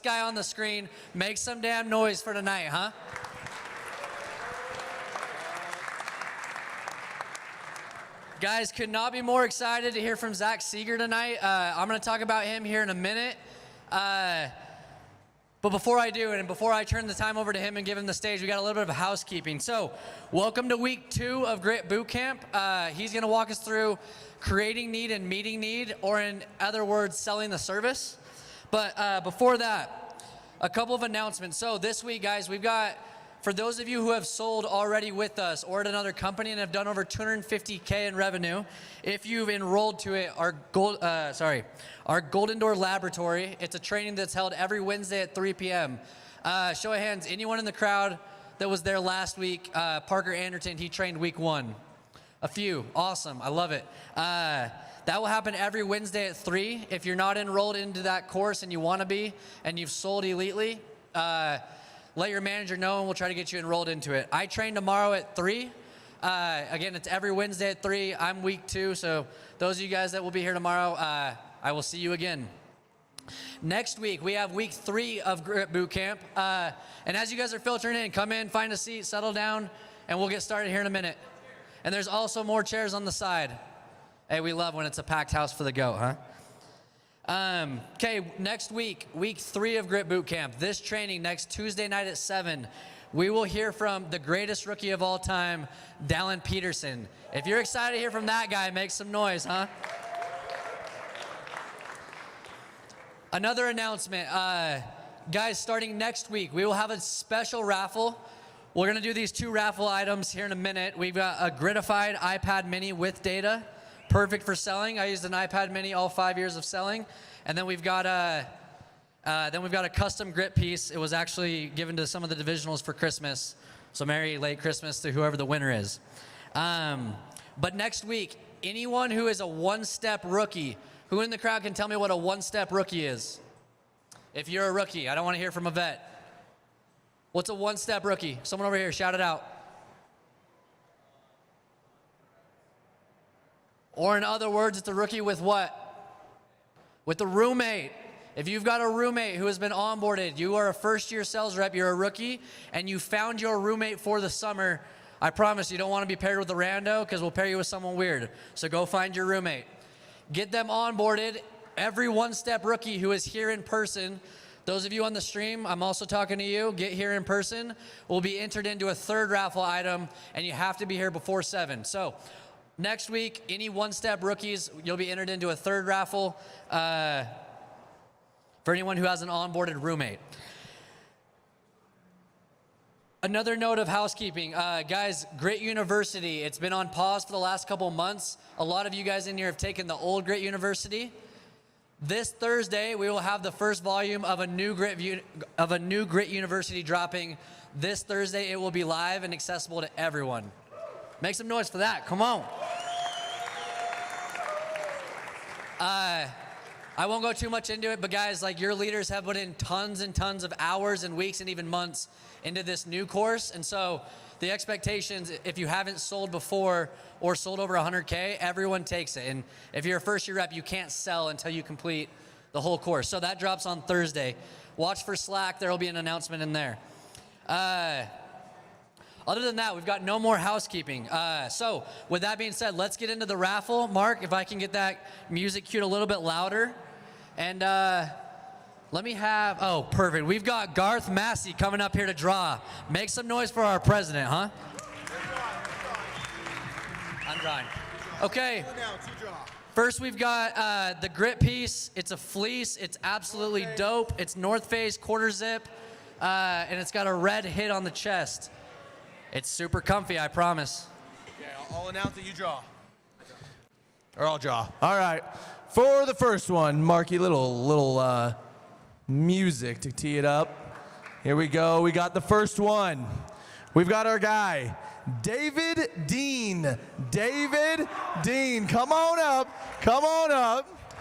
guy on the screen. Make some damn noise for tonight, huh? Guys, could not be more excited to hear from Zack Seager tonight. I'm going to talk about him here in a minute. But before I do, and before I turn the time over to him and give him the stage, we got a little bit of housekeeping. So, welcome to week 2 of Grit Bootcamp. He's going to walk us through creating need and meeting need, or in other words, selling the service. But before that, a couple of announcements. So this week, guys, we've got, for those of you who have sold already with us or at another company and have done over $250K in revenue, if you've enrolled to it, our Golden Door Laboratory, it's a training that's held every Wednesday at 3 p.m. Show of hands, anyone in the crowd that was there last week? Parker Anderton, he trained week 1. A few, awesome, I love it. That will happen every Wednesday at 3. If you're not enrolled into that course and you want to be, and you've sold elitely, let your manager know and we'll try to get you enrolled into it. I train tomorrow at 3. Again, it's every Wednesday at 3. I'm week 2, so those of you guys that will be here tomorrow, I will see you again. Next week, we have week 3 of Grit Bootcamp. And as you guys are filtering in, come in, find a seat, settle down, and we'll get started here in a minute. And there's also more chairs on the side. Hey, we love when it's a packed house for the goat, huh? Okay, next week, week 3 of Grit Bootcamp. This training next Tuesday night at 7. We will hear from the greatest rookie of all time, Dallin Peterson. If you're excited to hear from that guy, make some noise, huh? Another announcement, guys, starting next week, we will have a special raffle. We're gonna do these 2 raffle items here in a minute. We've got a Gritified iPad mini with data. Perfect for selling. I used an iPad mini all 5 years of selling. And then we've got a custom grit piece. It was actually given to some of the divisionals for Christmas. So Merry late Christmas to whoever the winner is. But next week, anyone who is a one-step rookie, who in the crowd can tell me what a one-step rookie is? If you're a rookie, I don't want to hear from a vet. What's a one-step rookie? Someone over here, shout it out. Or in other words, it's a rookie with what? With a roommate. If you've got a roommate who has been onboarded, you are a first-year sales rep, you're a rookie, and you found your roommate for the summer, I promise you don't want to be paired with a rando because we'll pair you with someone weird. So go find your roommate. Get them onboarded. Every one-step rookie who is here in person, those of you on the stream, I'm also talking to you, get here in person, will be entered into a 3rd raffle item, and you have to be here before 7. So next week, any one-step rookies, you'll be entered into a 3rd raffle for anyone who has an onboarded roommate. Another note of housekeeping, guys, Grit University, it's been on pause for the last couple months. A lot of you guys in here have taken the old Grit University. This Thursday, we will have the first volume of a new Grit University dropping. This Thursday, it will be live and accessible to everyone. Make some noise for that, come on. I won't go too much into it, but guys, like your leaders have put in tons and tons of hours and weeks and even months into this new course. And so the expectations, if you haven't sold before or sold over 100K, everyone takes it. And if you're a first-year rep, you can't sell until you complete the whole course. So that drops on Thursday. Watch for Slack. There will be an announcement in there. Other than that, we've got no more housekeeping. So with that being said, let's get into the raffle. Mark, if I can get that music cued a little bit louder. And let me have, oh, perfect. We've got Garth Massey coming up here to draw. Make some noise for our president, huh? I'm drawing. Okay. First, we've got the grit piece. It's a fleece. It's absolutely dope. It's North Face quarter zip, and it's got a red hit on the chest. It's super comfy, I promise. Okay, I'll announce that you draw. Or I'll draw. All right. For the first one, Marky, little music to tee it up. Here we go. We got the first one. We've got our guy, David Dean. David Dean, come on up. Come on up.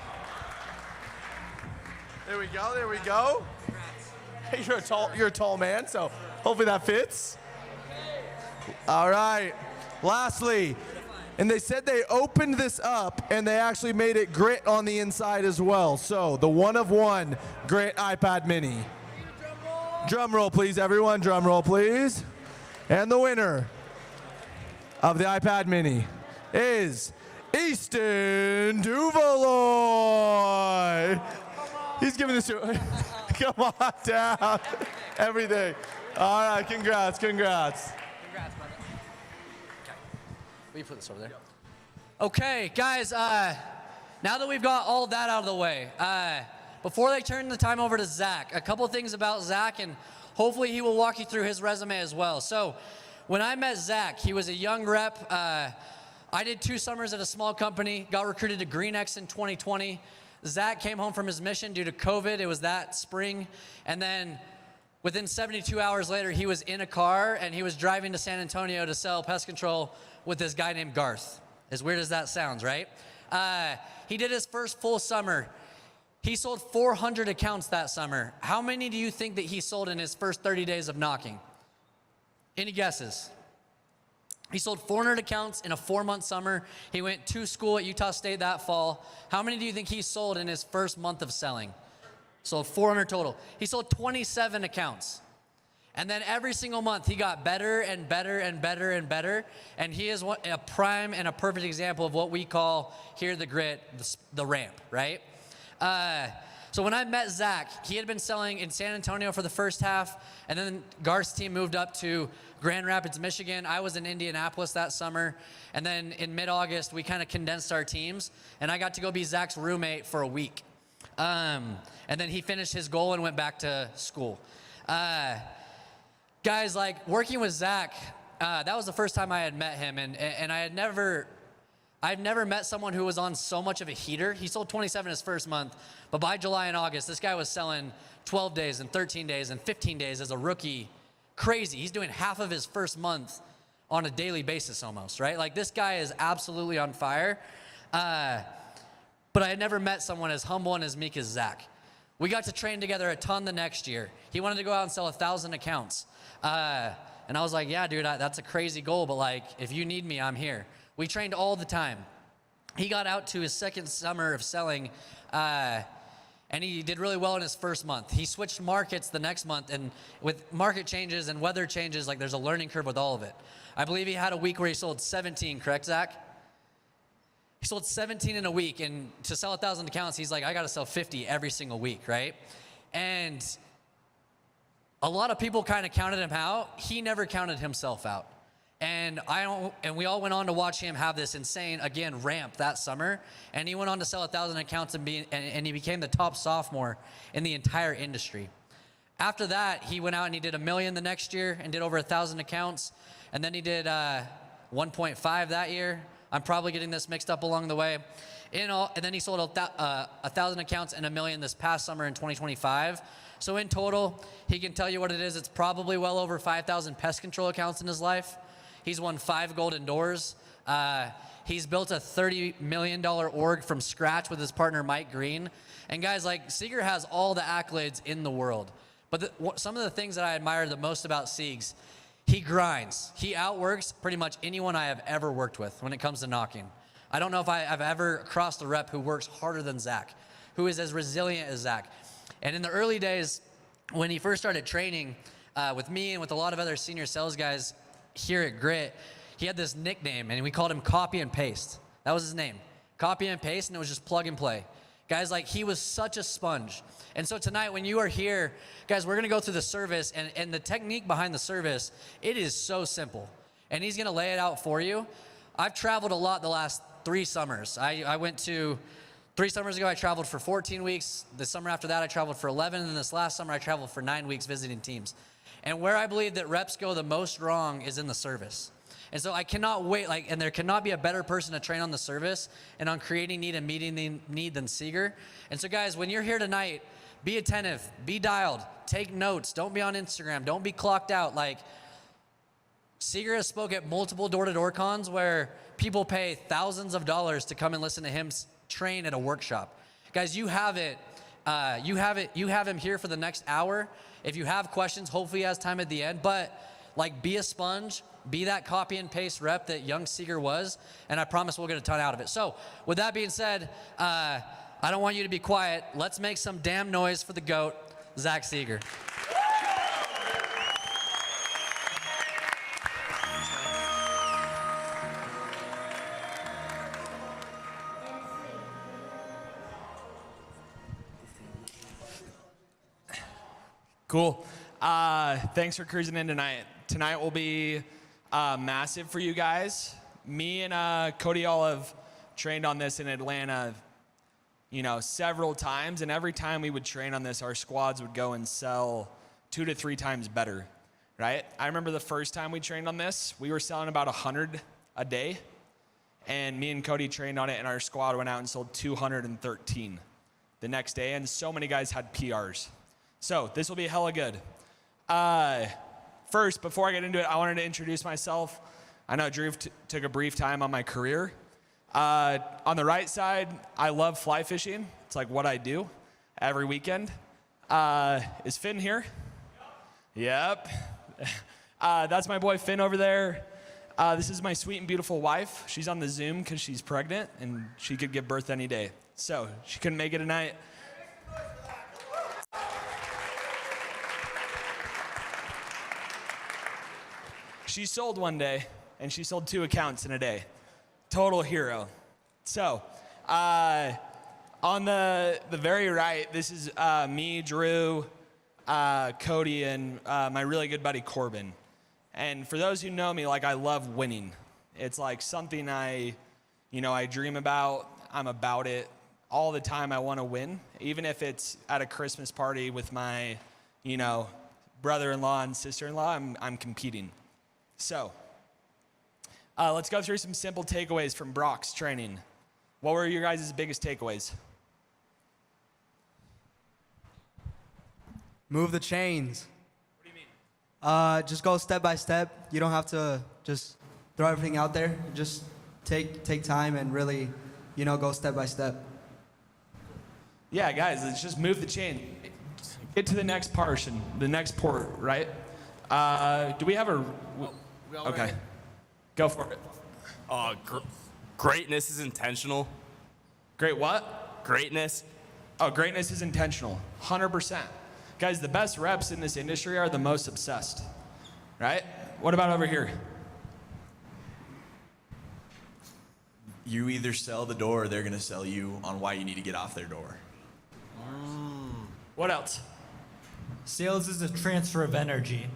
There we go. There we go. Hey, you're a tall man, so hopefully that fits. All right. Lastly, And they said they opened this up and they actually made it grit on the inside as well. So the 1-of-1 grit iPad mini. Drum roll, please, everyone. Drum roll, please. And the winner of the iPad mini is Easton Duvaloy. He's giving this to come on down. Everything. All right, congrats. Congrats, brother. Okay. Will you put this over there? Okay, guys, now that we've got all that out of the way, before they turn the time over to Zach, a couple things about Zach, and hopefully he will walk you through his resume as well. So when I met Zach, he was a young rep. I did 2 summers at a small company, got recruited to GreenX in 2020. Zach came home from his mission due to COVID. It was that spring. And then within 72 hours later, he was in a car and he was driving to San Antonio to sell pest control with this guy named Garth. As weird as that sounds, right? He did his first full summer. He sold 400 accounts that summer. How many do you think that he sold in his first 30 days of knocking? Any guesses? He sold 400 accounts in a 4-month summer. He went to school at Utah State that fall. How many do you think he sold in his first month of selling? Sold 400 total. He sold 27 accounts. And then every single month, he got better and better and better and better. And he is a prime and a perfect example of what we call here at the Grit, the ramp, right? So when I met Zach, he had been selling in San Antonio for the first half, and then Garth's team moved up to Grand Rapids, Michigan. I was in Indianapolis that summer, and then in mid-August, we kind of condensed our teams, and I got to go be Zach's roommate for a week. And then he finished his goal and went back to school. Guys, like working with Zach, that was the first time I had met him, and I've never met someone who was on so much of a heater. He sold 27 his first month, but by July and August, this guy was selling 12 days and 13 days and 15 days as a rookie. Crazy. He's doing half of his first month on a daily basis almost, right? Like this guy is absolutely on fire. But I had never met someone as humble and as meek as Zach. We got to train together a ton the next year. He wanted to go out and sell 1,000 accounts. And I was like, yeah, dude, that's a crazy goal, but like, if you need me, I'm here. We trained all the time. He got out to his second summer of selling, and he did really well in his first month. He switched markets the next month, and with market changes and weather changes, like there's a learning curve with all of it. I believe he had a week where he sold 17, correct, Zach? He sold 17 in a week, and to sell 1,000 accounts, he's like, I gotta sell 50 every single week, right? And a lot of people kind of counted him out. He never counted himself out. And we all went on to watch him have this insane, again, ramp that summer. And he went on to sell 1,000 accounts and he became the top sophomore in the entire industry. After that, he went out and he did $1 million the next year and did over 1,000 accounts. And then he did 1.5 that year. I'm probably getting this mixed up along the way. And then he sold 1,000 accounts and $1 million this past summer in 2025. So in total, he can tell you what it is. It's probably well over 5,000 pest control accounts in his life. He's won 5 golden doors. He's built a $30 million org from scratch with his partner, Mike Green. And guys, like Seager has all the accolades in the world. But some of the things that I admire the most about Siegs, he grinds. He outworks pretty much anyone I have ever worked with when it comes to knocking. I don't know if I've ever crossed a rep who works harder than Zach, who is as resilient as Zach. And in the early days, when he first started training with me and with a lot of other senior sales guys here at Grit, he had this nickname, and we called him Copy and Paste. That was his name. Copy and Paste, and it was just plug and play. Guys, like, he was such a sponge. And so tonight, when you are here, guys, we're going to go through the service, and the technique behind the service, it is so simple. And he's going to lay it out for you. I've traveled a lot the last 3 summers. I went to 3 summers ago, I traveled for 14 weeks. The summer after that, I traveled for 11. And then this last summer, I traveled for 9 weeks visiting teams. And where I believe that reps go the most wrong is in the service. And so I cannot wait, and there cannot be a better person to train on the service and on creating need and meeting the need than Seager. And so guys, when you're here tonight, be attentive, be dialed, take notes, don't be on Instagram, don't be clocked out. Like, Seager has spoke at multiple door-to-door cons where people pay thousands of dollars to come and listen to him train at a workshop. Guys, you have it. You have him here for the next hour. If you have questions, hopefully he has time at the end. But Like, be a sponge, be that copy and paste rep that young Seager was, and I promise we'll get a ton out of it. So with that being said, I don't want you to be quiet. Let's make some damn noise for the GOAT, Zack Seager. Cool. Thanks for cruising in tonight. Tonight will be massive for you guys. Me and Cody all have trained on this in Atlanta, several times, and every time we would train on this, our squads would go and sell 2 to 3 times better, right? I remember the first time we trained on this, we were selling about 100 a day, and me and Cody trained on it, and our squad went out and sold 213 the next day, and so many guys had PRs. So this will be hella good. First, before I get into it, I wanted to introduce myself. I know Drew took a brief time on my career. On the right side, I love fly fishing. It's like what I do every weekend. Is Finn here? Yep. That's my boy Finn over there. This is my sweet and beautiful wife. She's on the Zoom because she's pregnant and she could give birth any day. So she couldn't make it tonight. She sold one day, and she sold 2 accounts in a day. Total hero. So, on the very right, this is me, Drew, Cody, and my really good buddy Corbin. And for those who know me, I love winning. It's like something I dream about. I'm about it. All the time I want to win, even if it's at a Christmas party with my, brother-in-law and sister-in-law, I'm competing. So, let's go through some simple takeaways from Brock's training. What were your guys' biggest takeaways? Move the chains. What do you mean? Just go step by step. You don't have to just throw everything out there. Just take time and really, go step by step. Yeah, guys, let's just move the chain. Get to the next portion, the next port, right? Do we have a... Okay. Go for it. Greatness is intentional. Great what? Greatness. Oh, greatness is intentional. 100%. Guys, the best reps in this industry are the most obsessed, right? What about over here? You either sell the door or they're going to sell you on why you need to get off their door. What else? Sales is a transfer of energy.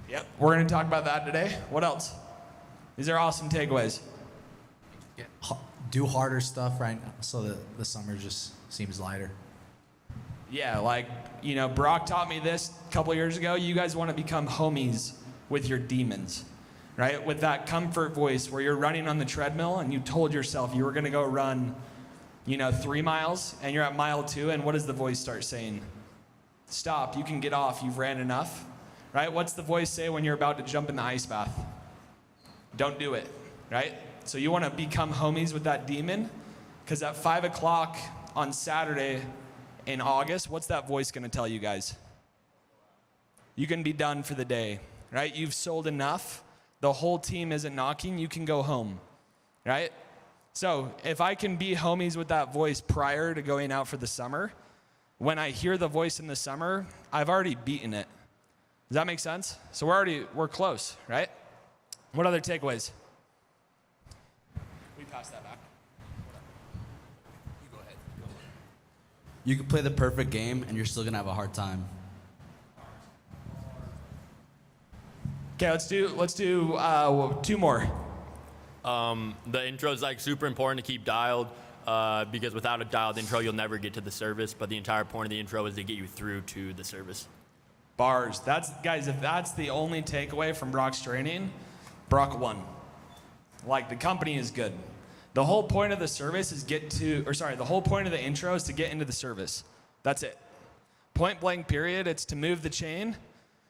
Yep. We're going to talk about that today. What else? These are awesome takeaways. Do harder stuff right now so that the summer just seems lighter. Yeah, Brock taught me this a couple years ago. You guys want to become homies with your demons, right? With that comfort voice where you're running on the treadmill and you told yourself you were going to go run, 3 miles, and you're at mile 2, and what does the voice start saying? Stop, you can get off, you've ran enough, right? What's the voice say when you're about to jump in the ice bath? Don't do it, right? So you want to become homies with that demon, because at 5 o'clock on Saturday in August, what's that voice going to tell you guys? You can be done for the day, right? You've sold enough. The whole team isn't knocking. You can go home, right? So if I can be homies with that voice prior to going out for the summer, when I hear the voice in the summer, I've already beaten it. Does that make sense? So we're close, right? What other takeaways? We pass that back. You go ahead. You can play the perfect game and you're still gonna have a hard time. Okay, let's do 2 more. The intro is super important to keep dialed because without a dialed intro, you'll never get to the service. But the entire point of the intro is to get you through to the service. Bars. Guys, if that's the only takeaway from Brock's training, Brock won. The company is good. The whole point of the service is the whole point of the intro is to get into the service. That's it. Point blank period. It's to move the chain.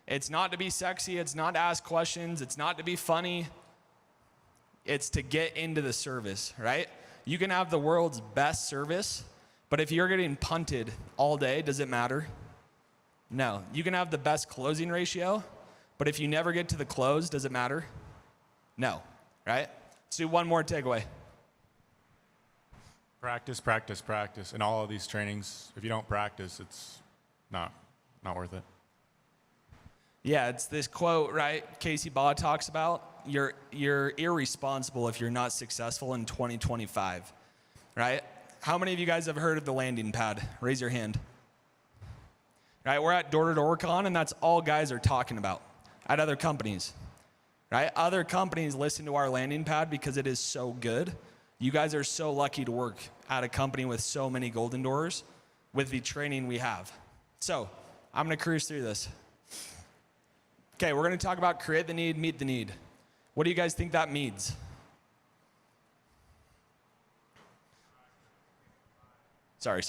It's not to be sexy. It's not to ask questions. It's not to be funny. It's to get into the service, right? You can have the world's best service, but if you're getting punted all day, does it matter? No. You can have the best closing ratio, But if you never get to the close, does it matter? No, right? Let's do one more takeaway. Practice, practice, practice. In all of these trainings, if you don't practice, it's not worth it. Yeah, it's this quote, right? Casey Baugh talks about, you're irresponsible if you're not successful in 2025, right? How many of you guys have heard of the landing pad? Raise your hand. Right, we're at Door-to-Door Con, and that's all guys are talking about at other companies, right? Other companies listen to our landing pad because it is so good. You guys are so lucky to work at a company with so many golden doors with the training we have. So I'm going to cruise through this. Okay, we're going to talk about create the need, meet the need. What do you guys think that means? Sorry.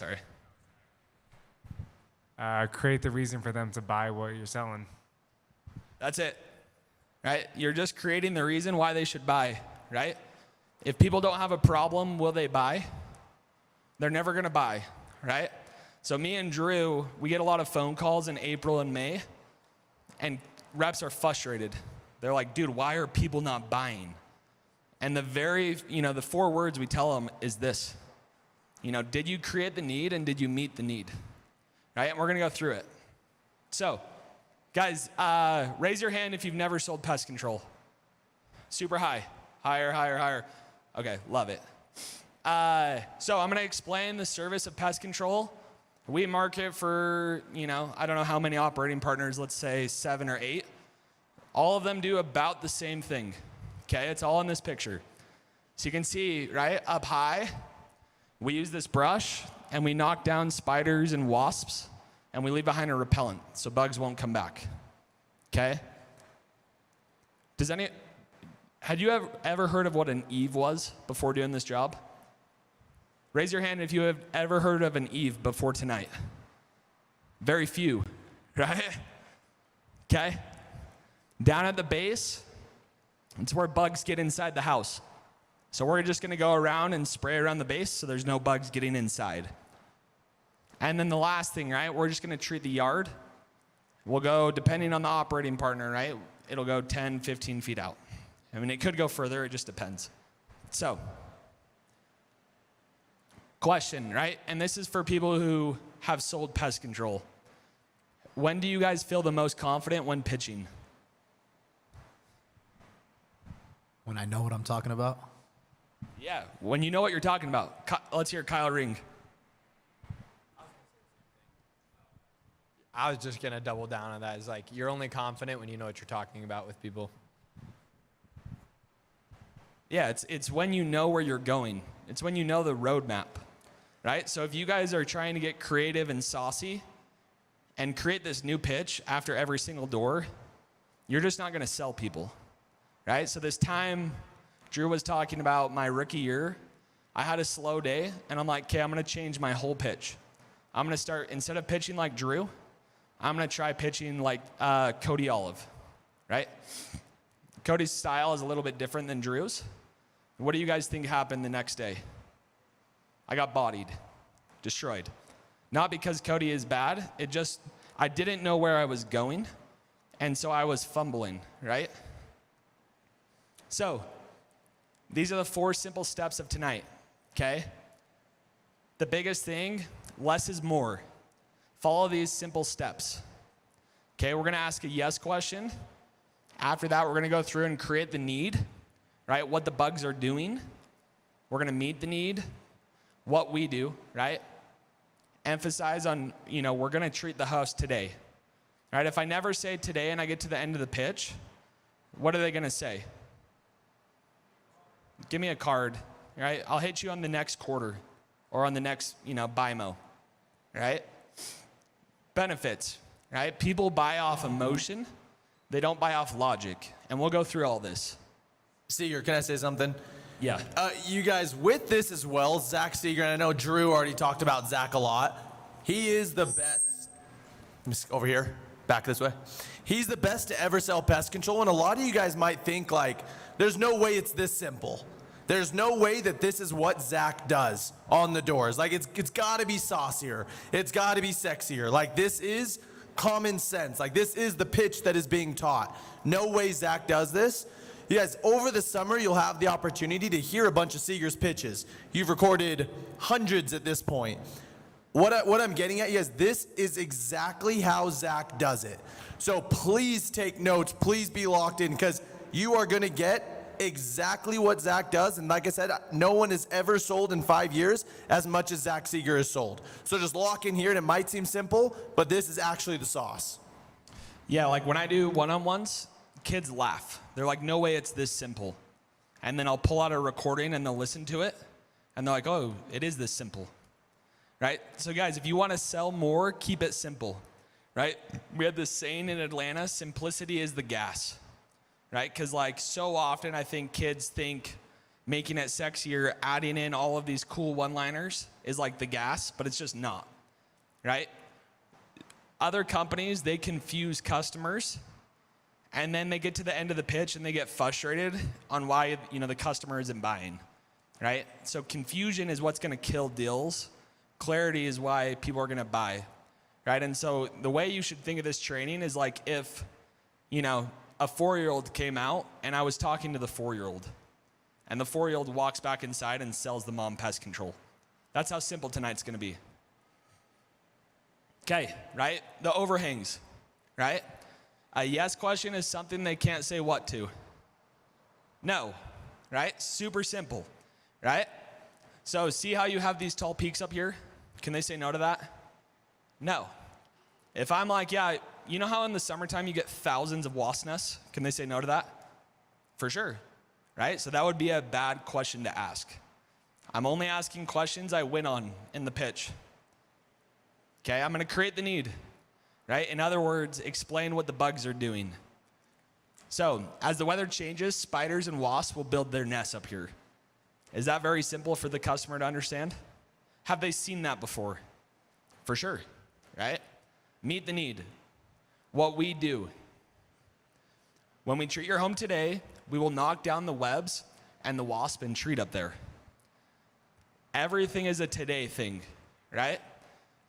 Create the reason for them to buy what you're selling. That's it, right? You're just creating the reason why they should buy, right? If people don't have a problem, will they buy? They're never going to buy, right? So me and Drew, we get a lot of phone calls in April and May, and reps are frustrated. They're like, dude, why are people not buying? And the 4 words we tell them is this. Did you create the need and did you meet the need? Right? And we're going to go through it. So, guys, raise your hand if you've never sold pest control. Super high. Higher. Okay, love it. So I'm going to explain the service of pest control. We market for, I don't know how many operating partners, let's say 7 or 8. All of them do about the same thing. Okay, it's all in this picture. So you can see, right, up high, we use this brush and we knock down spiders and wasps and we leave behind a repellent so bugs won't come back. Okay? Had you ever heard of what an Eave was before doing this job? Raise your hand if you have ever heard of an Eave before tonight. Very few, right? Okay? Down at the base, it's where bugs get inside the house. So we're just going to go around and spray around the base so there's no bugs getting inside. And then the last thing, right, we're just going to treat the yard. We'll go, depending on the operating partner, right, it'll go 10, 15 feet out. I mean, it could go further, it just depends. So, question, right? And this is for people who have sold pest control. When do you guys feel the most confident when pitching? When I know what I'm talking about. Yeah, when you know what you're talking about. Let's hear Kyle Ring. I was just going to double down on that. It's like you're only confident when you know what you're talking about with people. Yeah, it's when you know where you're going. It's when you know the roadmap, right? So if you guys are trying to get creative and saucy and create this new pitch after every single door, you're just not going to sell people, right? So this time, Drew was talking about my rookie year. I had a slow day, and I'm like, okay, I'm going to change my whole pitch. I'm going to start, instead of pitching like Drew, I'm going to try pitching like Cody Olive, right? Cody's style is a little bit different than Drew's. What do you guys think happened the next day? I got bodied, destroyed. Not because Cody is bad, I didn't know where I was going, and so I was fumbling, right? So, these are the 4 simple steps of tonight, okay? The biggest thing, less is more. Follow these simple steps. Okay, we're gonna ask a yes question. After that, we're gonna go through and create the need, right? What the bugs are doing. We're gonna meet the need, what we do, right? Emphasize on, we're gonna treat the house today, right? If I never say today and I get to the end of the pitch, what are they gonna say? Give me a card, right? I'll hit you on the next quarter or on the next, BIMO, right? Benefits, right? People buy off emotion. They don't buy off logic. And we'll go through all this. Seager, can I say something? Yeah. You guys, with this as well, Zack Seager, and I know Drew already talked about Zack a lot. He is the best. Over here, back this way. He's the best to ever sell pest control, and a lot of you guys might think, like, there's no way it's this simple. There's no way that this is what Zack does on the doors. Like, it's got to be saucier. It's got to be sexier. Like, this is common sense. Like, this is the pitch that is being taught. No way Zack does this. You guys, over the summer, you'll have the opportunity to hear a bunch of Seager's pitches. You've recorded hundreds at this point. What I'm getting at, you guys, this is exactly how Zack does it. So please take notes. Please be locked in, because you are going to get exactly what Zack does. And like I said, no one has ever sold in 5 years as much as Zack Seager has sold. So just lock in here, and it might seem simple, but this is actually the sauce. Yeah, like when I do one-on-ones, kids laugh. They're like, no way it's this simple. And then I'll pull out a recording and they'll listen to it. And they're like, oh, it is this simple. Right? So guys, if you want to sell more, keep it simple. Right? We had this saying in Atlanta, simplicity is the gas. Right? Because like so often I think kids think making it sexier, adding in all of these cool one-liners is like the gas, but it's just not. Right? Other companies, they confuse customers, and then they get to the end of the pitch and they get frustrated on why, the customer isn't buying, right? So confusion is what's gonna kill deals. Clarity is why people are gonna buy, right? And so the way you should think of this training is like if, a 4-year-old came out and I was talking to the 4-year-old, and the 4-year-old walks back inside and sells the mom pest control. That's how simple tonight's gonna be. Okay, right? The overhangs, right? A yes question is something they can't say what to. No, right? Super simple, right? So see how you have these tall peaks up here? Can they say no to that? No. If I'm like, yeah, you know how in the summertime you get thousands of wasp nests? Can they say no to that? For sure, right? So that would be a bad question to ask. I'm only asking questions I win on in the pitch. Okay, I'm gonna create the need, right? In other words, explain what the bugs are doing. So, as the weather changes, spiders and wasps will build their nests up here. Is that very simple for the customer to understand? Have they seen that before? For sure, right? Meet the need. What we do. When we treat your home today, we will knock down the webs and the wasp and treat up there. Everything is a today thing, right?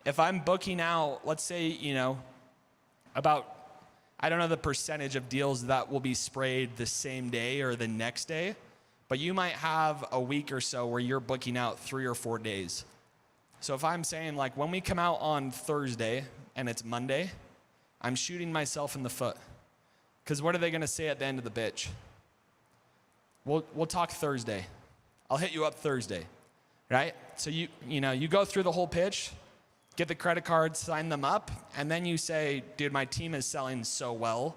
If I'm booking out, let's say, about, I don't know the percentage of deals that will be sprayed the same day or the next day, but you might have a week or so where you're booking out 3 or 4 days. So if I'm saying like when we come out on Thursday and it's Monday, I'm shooting myself in the foot. Because what are they gonna say at the end of the pitch? We'll talk Thursday. I'll hit you up Thursday, right? So you go through the whole pitch, get the credit cards, sign them up, and then you say, dude, my team is selling so well,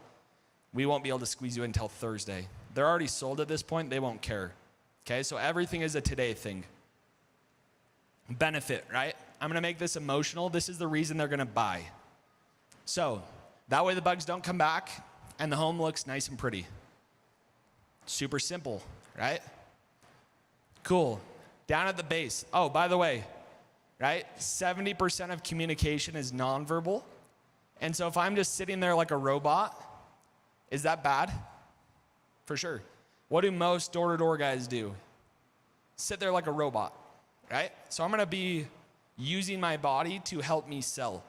we won't be able to squeeze you until Thursday. They're already sold at this point, they won't care. Okay, so everything is a today thing. Benefit, right? I'm gonna make this emotional. This is the reason they're gonna buy. So, that way the bugs don't come back and the home looks nice and pretty. Super simple, right? Cool. Down at the base. Oh, by the way, right? 70% of communication is nonverbal. And so if I'm just sitting there like a robot, is that bad? For sure. What do most door-to-door guys do? Sit there like a robot, right? So I'm gonna be using my body to help me sell,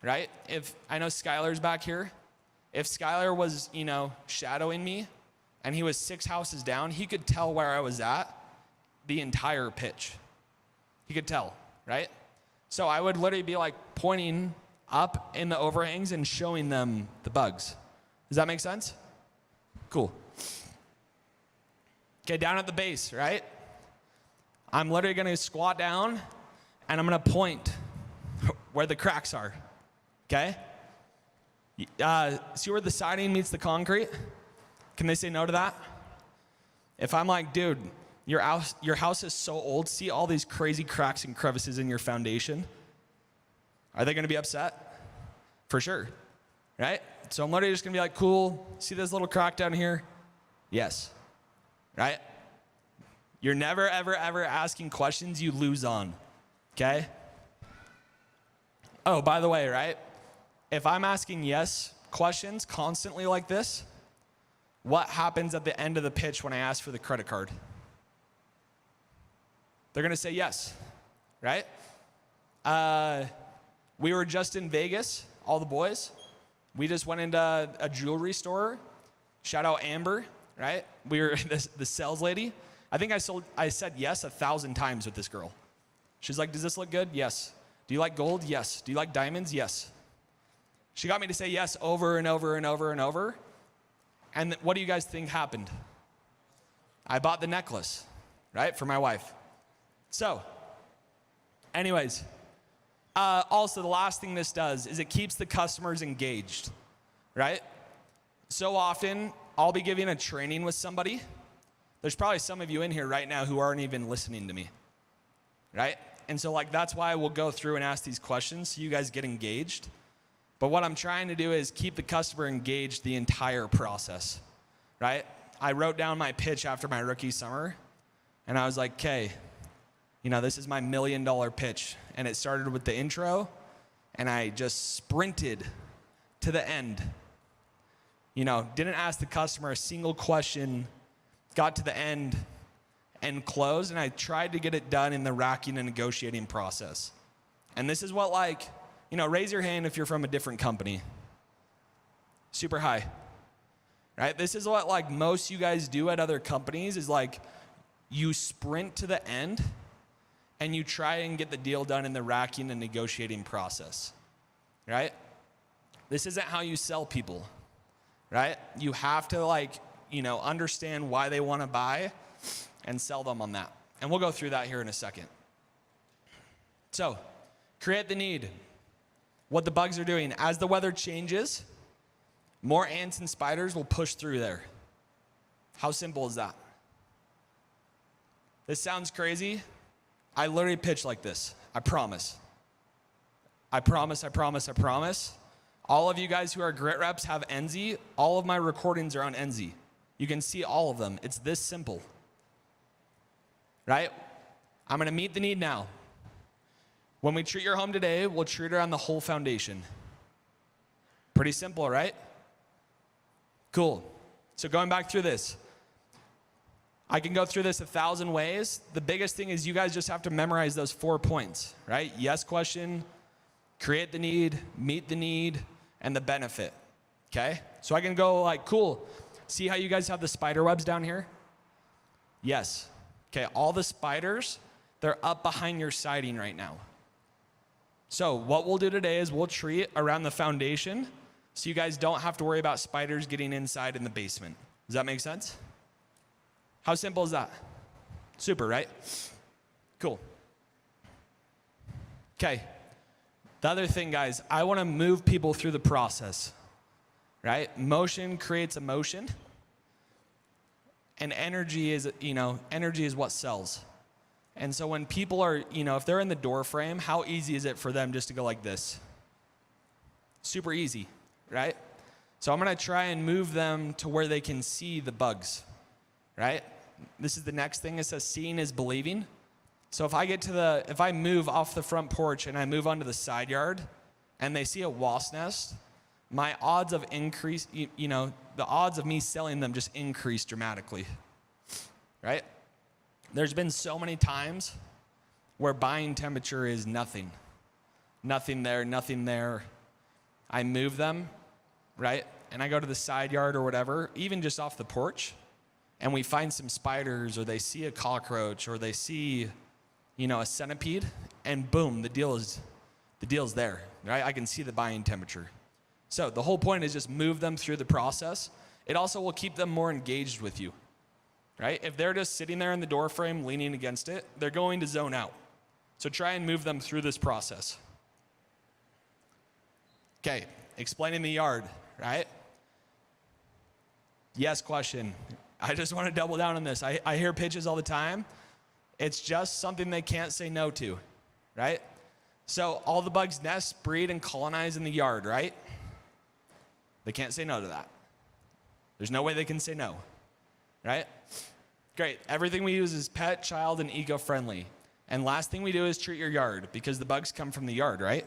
right? If I know Skylar's back here, if Skylar was, shadowing me and he was 6 houses down, he could tell where I was at the entire pitch. He could tell. Right? So I would literally be like pointing up in the overhangs and showing them the bugs. Does that make sense? Cool. Okay, down at the base, right? I'm literally gonna squat down and I'm gonna point where the cracks are, okay? See where the siding meets the concrete? Can they say no to that? If I'm like, dude, your house is so old. See all these crazy cracks and crevices in your foundation? Are they gonna be upset? For sure, right? So I'm literally just gonna be like, cool, see this little crack down here? Yes, right? You're never, ever, ever asking questions you lose on, okay? Oh, by the way, right? If I'm asking yes questions constantly like this, what happens at the end of the pitch when I ask for the credit card? They're gonna say yes, right? We were just in Vegas all the boys. We just went into a jewelry store. Shout out Amber, right? We were the sales lady. I think I said yes 1,000 times with this girl. She's like, does this look good? Yes. Do you like gold? Yes. Do you like diamonds? Yes. She got me to say yes over and over and over and over. And what do you guys think happened? I bought the necklace, right, for my wife. So, anyways, also the last thing this does is it keeps the customers engaged, right? So often, I'll be giving a training with somebody. There's probably some of you in here right now who aren't even listening to me, right? And so like that's why we'll go through and ask these questions so you guys get engaged. But what I'm trying to do is keep the customer engaged the entire process, right? I wrote down my pitch after my rookie summer, and I was like, okay, this is my $1 million pitch. And it started with the intro, and I just sprinted to the end. Didn't ask the customer a single question, got to the end, and closed, and I tried to get it done in the racking and negotiating process. And this is what raise your hand if you're from a different company. Super high, right? This is what most you guys do at other companies is you sprint to the end and you try and get the deal done in the racking and negotiating process, right? This isn't how you sell people, right? You have to understand why they want to buy and sell them on that. And we'll go through that here in a second. So, create the need. What the bugs are doing. As the weather changes, more ants and spiders will push through there. How simple is that? This sounds crazy. I literally pitch like this. I promise. I promise, I promise, I promise. All of you guys who are grit reps have NZ. All of my recordings are on NZ. You can see all of them. It's this simple. Right? I'm going to meet the need now. When we treat your home today, we'll treat it on the whole foundation. Pretty simple, right? Cool. So going back through this, I can go through this 1,000 ways. The biggest thing is you guys just have to memorize those 4 points, right? Yes question, create the need, meet the need, and the benefit, okay? So I can go cool. See how you guys have the spider webs down here? Yes. Okay, all the spiders, they're up behind your siding right now. So what we'll do today is we'll treat around the foundation so you guys don't have to worry about spiders getting inside in the basement. Does that make sense? How simple is that? Super, right? Cool. Okay. The other thing, guys, I want to move people through the process, right? Motion creates emotion. And energy is what sells. And so when people are, if they're in the door frame, how easy is it for them just to go like this? Super easy, right? So I'm going to try and move them to where they can see the bugs, right? This is the next thing. It says seeing is believing. So if I move off the front porch and I move onto the side yard and they see a wasp nest, my odds of increase, the odds of me selling them just increase dramatically, right? There's been so many times where buying temperature is nothing. Nothing there, nothing there. I move them, right? And I go to the side yard or whatever, even just off the porch, and we find some spiders or they see a cockroach or they see, a centipede, and boom, the deal's there, right? I can see the buying temperature. So the whole point is just move them through the process. It also will keep them more engaged with you, right? If they're just sitting there in the door frame leaning against it, they're going to zone out. So try and move them through this process. Okay, explaining the yard, right? Yes question. I just want to double down on this. I hear pitches all the time. It's just something they can't say no to, right? So all the bugs nest, breed, and colonize in the yard, right? They can't say no to that. There's no way they can say no, right? Great. Everything we use is pet, child, and eco-friendly. And last thing we do is treat your yard because the bugs come from the yard, right?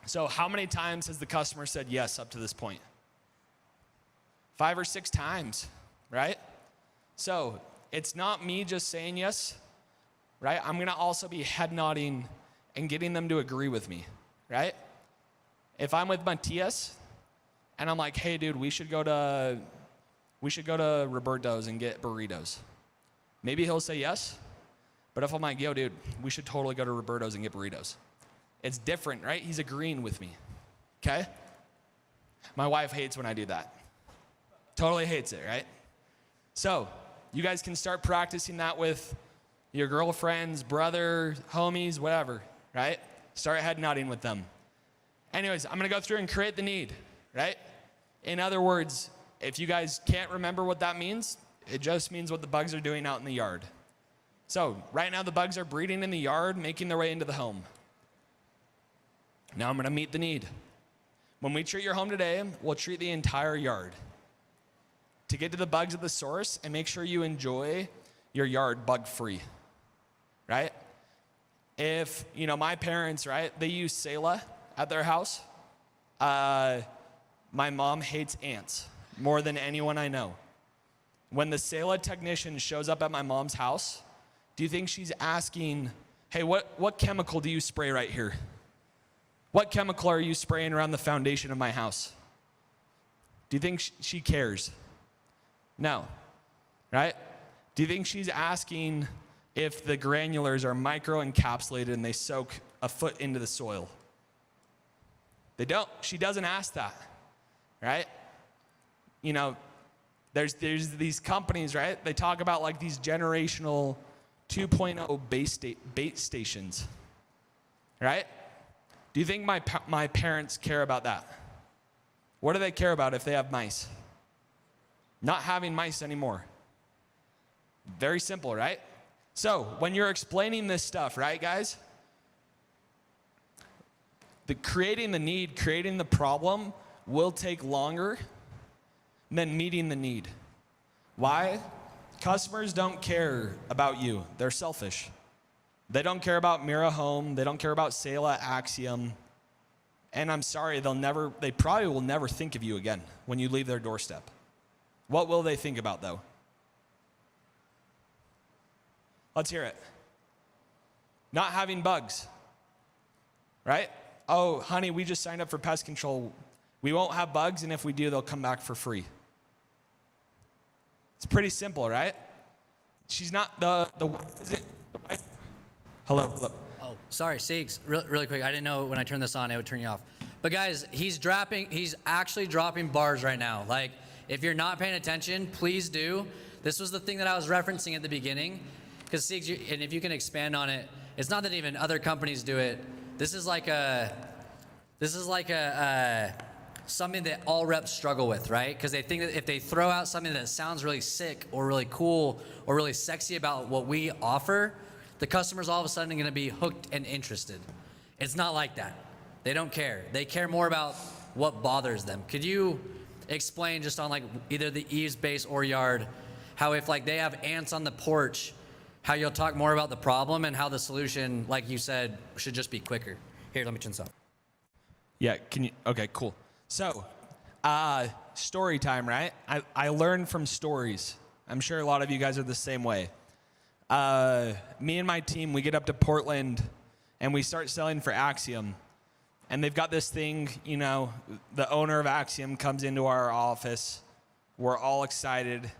So how many times has the customer said yes up to this point? 5 or 6 times, right? So it's not me just saying yes, right? I'm going to also be head nodding and getting them to agree with me, right? If I'm with Matthias and I'm like, hey dude, we should go to Roberto's and get burritos. Maybe he'll say yes. But if I'm like, yo dude, we should totally go to Roberto's and get burritos. It's different, right? He's agreeing with me. Okay? My wife hates when I do that. Totally hates it, right? So, you guys can start practicing that with your girlfriends, brother, homies, whatever, right? Start head nodding with them. Anyways, I'm gonna go through and create the need, right? In other words, if you guys can't remember what that means, it just means what the bugs are doing out in the yard. So, right now the bugs are breeding in the yard, making their way into the home. Now I'm gonna meet the need. When we treat your home today, we'll treat the entire yard. To get to the bugs at the source and make sure you enjoy your yard bug-free, right? If, my parents, right, they use Sela at their house. My mom hates ants more than anyone I know. When the Sela technician shows up at my mom's house, do you think she's asking, hey, what chemical do you spray right here? What chemical are you spraying around the foundation of my house? Do you think she cares? No, right? Do you think she's asking if the granulars are micro-encapsulated and they soak a foot into the soil? They don't. She doesn't ask that, right? There's these companies, right? They talk about like these generational 2.0 bait stations, right? Do you think my parents care about that? What do they care about if they have mice? Not having mice anymore. Very simple, right? So when you're explaining this stuff, right, guys? Creating the need, creating the problem will take longer than meeting the need. Why? Customers don't care about you. They're selfish. They don't care about Mira Home. They don't care about Sela, Axiom. And I'm sorry, they probably will never think of you again when you leave their doorstep. What will they think about, though? Let's hear it. Not having bugs, right? Oh, honey, we just signed up for pest control. We won't have bugs, and if we do, they'll come back for free. It's pretty simple, right? She's not Hello. Oh, sorry, Siegs, really quick. I didn't know when I turned this on, it would turn you off. But guys, he's actually dropping bars right now. Like, if you're not paying attention, please do. This was the thing that I was referencing at the beginning. Because Siegs, and if you can expand on it, it's not that even other companies do it. This is like something that all reps struggle with, right? Because they think that if they throw out something that sounds really sick or really cool or really sexy about what we offer, the customer's all of a sudden going to be hooked and interested. It's not like that. They don't care. They care more about what bothers them. Could you explain just on like either the Eaves base or yard, how if like they have ants on the porch, how you'll talk more about the problem and how the solution, like you said, should just be quicker? Here, let me turn this off. Yeah, okay, cool. So, story time, right? I learn from stories. I'm sure a lot of you guys are the same way. Me and my team, we get up to Portland and we start selling for Axiom. And they've got this thing, the owner of Axiom comes into our office. We're all excited.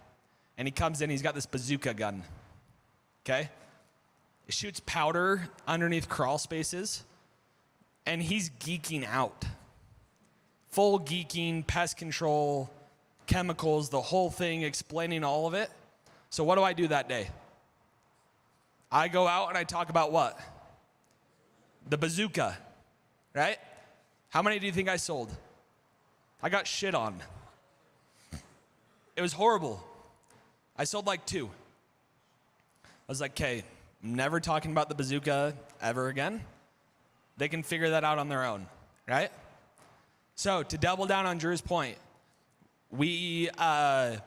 And he comes in, he's got this bazooka gun. Okay? It shoots powder underneath crawl spaces. And he's geeking out. Full geeking, pest control, chemicals, the whole thing, explaining all of it. So what do I do that day? I go out and I talk about what? The bazooka, right? How many do you think I sold? I got shit on. It was horrible. I sold like 2. I was like, okay, I'm never talking about the bazooka ever again. They can figure that out on their own, right? So to double down on Drew's point, I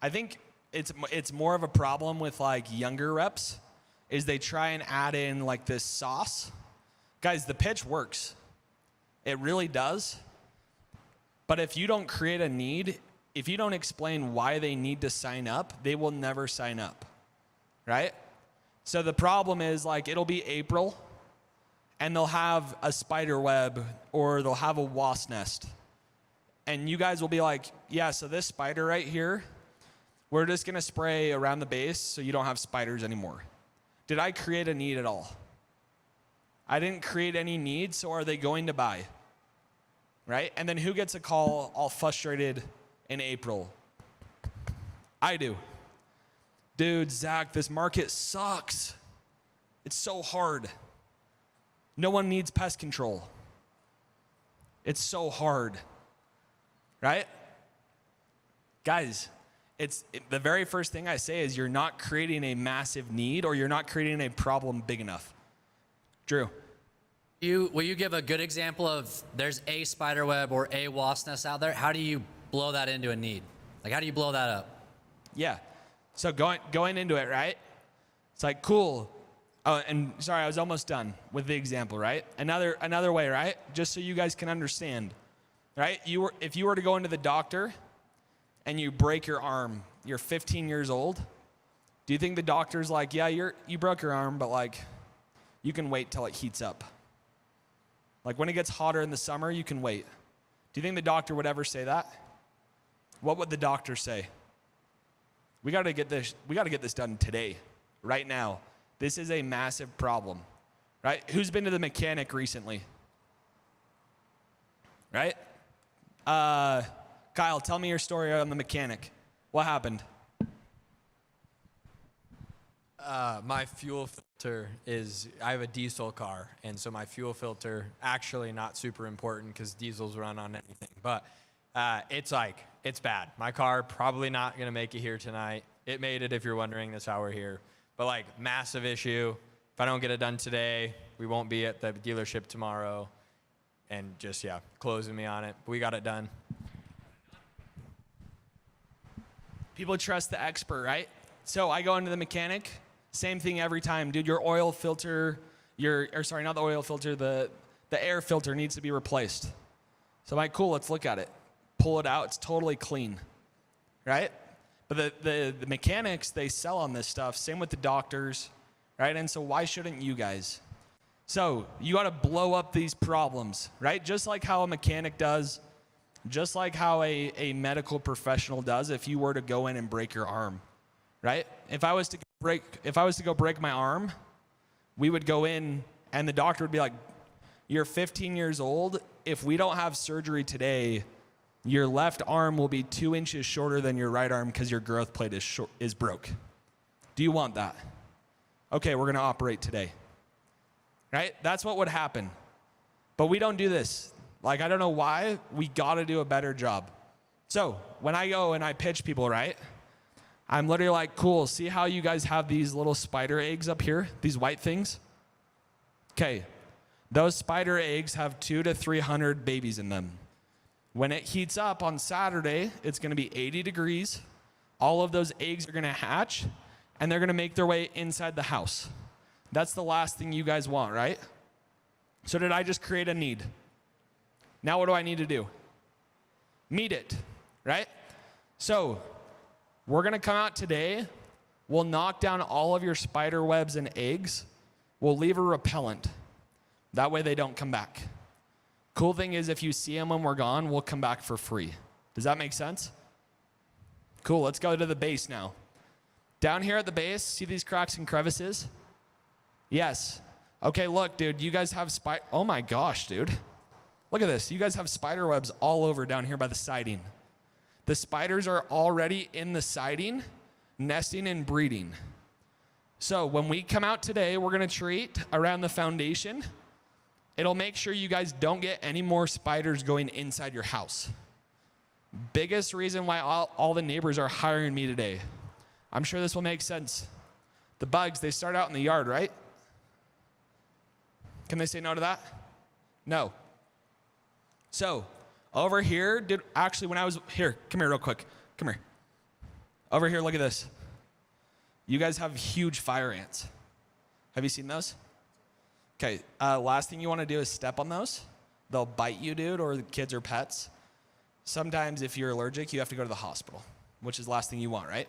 think it's more of a problem with like younger reps, is they try and add in like this sauce. Guys, the pitch works. It really does. But if you don't create a need, if you don't explain why they need to sign up, they will never sign up, right? So the problem is like it'll be April and they'll have a spider web or they'll have a wasp nest. And you guys will be like, yeah, so this spider right here, we're just gonna spray around the base so you don't have spiders anymore. Did I create a need at all? I didn't create any need, so are they going to buy? Right? And then who gets a call all frustrated in April? I do. Dude, Zach, this market sucks. It's so hard. No one needs pest control. It's so hard. Right? Guys, the very first thing I say is you're not creating a massive need or you're not creating a problem big enough. Drew. Will you give a good example of there's a spider web or a wasp nest out there? How do you blow that into a need? Like, how do you blow that up? Yeah. So going into it, right? It's like, cool. Oh, and sorry, I was almost done with the example, right? Another way, right? Just so you guys can understand, right? If you were to go into the doctor and you break your arm, you're 15 years old, do you think the doctor's like, yeah, you broke your arm, but like, you can wait till it heats up? Like when it gets hotter in the summer, you can wait. Do you think the doctor would ever say that? What would the doctor say? We got to get this done today, right now. This is a massive problem, right? Who's been to the mechanic recently? Right? Kyle, tell me your story on the mechanic. What happened? My fuel filter I have a diesel car, and so my fuel filter, actually not super important because diesels run on anything, but it's bad. My car probably not gonna make it here tonight. It made it if you're wondering, that's how we're here. But like, massive issue. If I don't get it done today, we won't be at the dealership tomorrow. And just, yeah, closing me on it. But we got it done. People trust the expert, right? So I go into the mechanic, same thing every time. Dude, your oil filter, not the oil filter, the air filter needs to be replaced. So I'm like, cool, let's look at it. Pull it out, it's totally clean, right? But the mechanics, they sell on this stuff. Same with the doctors, right? And so why shouldn't you guys? So you got to blow up these problems, right? Just like how a mechanic does, just like how a medical professional does if you were to go in and break your arm, right? If I was to go break my arm, we would go in and the doctor would be like, you're 15 years old. If we don't have surgery today, your left arm will be 2 inches shorter than your right arm because your growth plate is broke. Do you want that? Okay, we're going to operate today. Right? That's what would happen. But we don't do this. Like, I don't know why. We got to do a better job. So when I go and I pitch people, right, I'm literally like, cool, see how you guys have these little spider eggs up here, these white things? Okay, those spider eggs have 200 to 300 babies in them. When it heats up on Saturday, it's going to be 80 degrees. All of those eggs are going to hatch, and they're going to make their way inside the house. That's the last thing you guys want, right? So did I just create a need? Now what do I need to do? Meet it, right? So we're going to come out today. We'll knock down all of your spider webs and eggs. We'll leave a repellent. That way they don't come back. Cool thing is if you see them when we're gone, we'll come back for free. Does that make sense? Cool, let's go to the base now. Down here at the base, see these cracks and crevices? Yes. Okay, look, dude, you guys have oh my gosh, dude. Look at this. You guys have spider webs all over down here by the siding. The spiders are already in the siding, nesting and breeding. So when we come out today, we're going to treat around the foundation. It'll make sure you guys don't get any more spiders going inside your house. Biggest reason why all the neighbors are hiring me today. I'm sure this will make sense. The bugs, they start out in the yard, right? Can they say no to that? No. So, over here, when I was here, come here real quick. Come here. Over here, look at this. You guys have huge fire ants. Have you seen those? Okay, last thing you want to do is step on those. They'll bite you, dude, or the kids or pets. Sometimes if you're allergic, you have to go to the hospital, which is the last thing you want, right?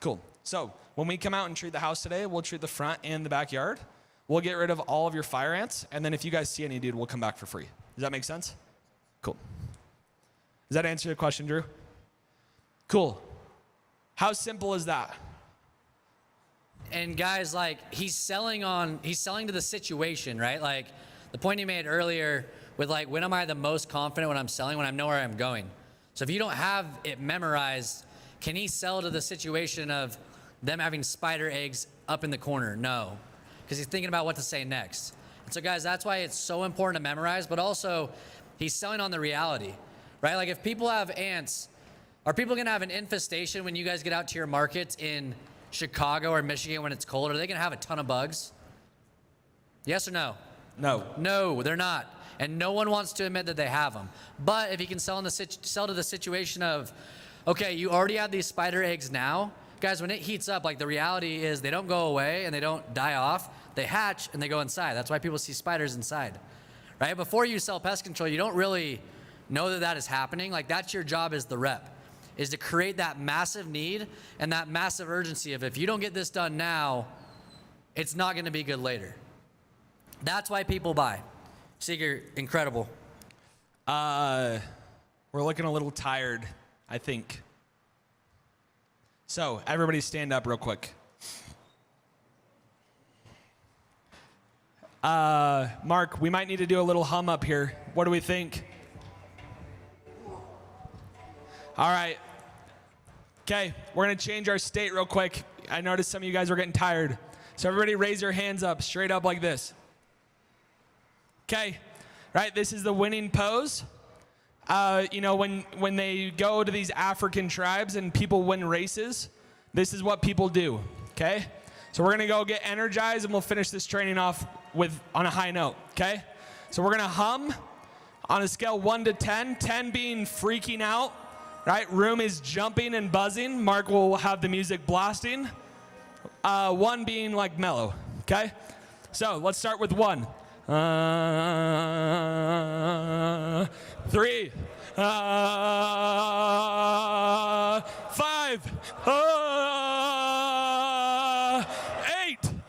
Cool. So when we come out and treat the house today, we'll treat the front and the backyard. We'll get rid of all of your fire ants, and then if you guys see any, dude, we'll come back for free. Does that make sense? Cool. Does that answer your question, Drew? Cool. How simple is that? And guys, like, he's selling to the situation, right? Like the point he made earlier with like, when am I the most confident when I'm selling, when I know where I'm going? So if you don't have it memorized, can he sell to the situation of them having spider eggs up in the corner? No, because he's thinking about what to say next. And so guys, that's why it's so important to memorize, but also he's selling on the reality, right? Like if people have ants, are people gonna have an infestation when you guys get out to your markets in Chicago or Michigan when it's cold? Are they gonna have a ton of bugs? Yes or no? No. No, they're not. And no one wants to admit that they have them. But if you can sell to the situation of, okay, you already have these spider eggs now. Guys, when it heats up, like the reality is they don't go away and they don't die off. They hatch and they go inside. That's why people see spiders inside, right? Before you sell pest control, you don't really know that that is happening. Like that's your job as the rep, is to create that massive need and that massive urgency of if you don't get this done now, it's not gonna be good later. That's why people buy. Seeger, incredible. We're looking a little tired, I think. So everybody stand up real quick. Mark, we might need to do a little hum up here. What do we think? All right. Okay, we're gonna change our state real quick. I noticed some of you guys are getting tired. So everybody raise your hands up, straight up like this. Okay, right, this is the winning pose. You know, when they go to these African tribes and people win races, this is what people do, okay? So we're gonna go get energized and we'll finish this training off on a high note, okay? So we're gonna hum on a scale 1 to 10, 10 being freaking out, right? Room is jumping and buzzing. Mark will have the music blasting. 1 being like mellow, okay? So let's start with 1. 3. 5. 8. 10.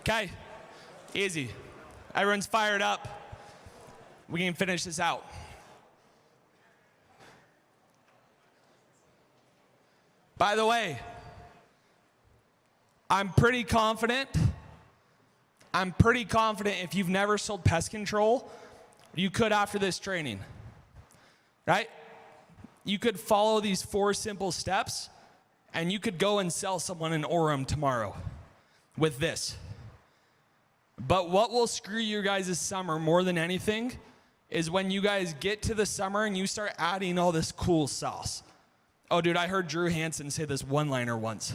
Okay, easy. Everyone's fired up. We can finish this out. By the way, I'm pretty confident if you've never sold pest control, you could after this training, right? You could follow these 4 simple steps and you could go and sell someone an Orem tomorrow with this. But what will screw you guys this summer more than anything is when you guys get to the summer and you start adding all this cool sauce. Oh, dude, I heard Drew Hansen say this one-liner once,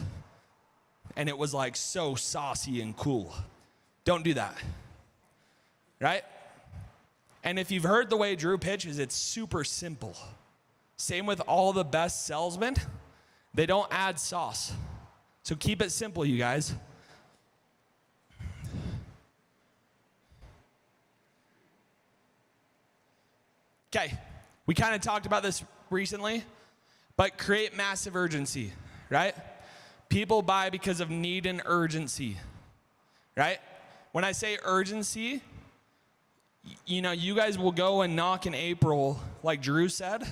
and it was like so saucy and cool. Don't do that, right? And if you've heard the way Drew pitches, it's super simple. Same with all the best salesmen. They don't add sauce. So keep it simple, you guys. Okay, we kind of talked about this recently, but create massive urgency, right? People buy because of need and urgency, right? When I say urgency, you know, you guys will go and knock in April, like Drew said,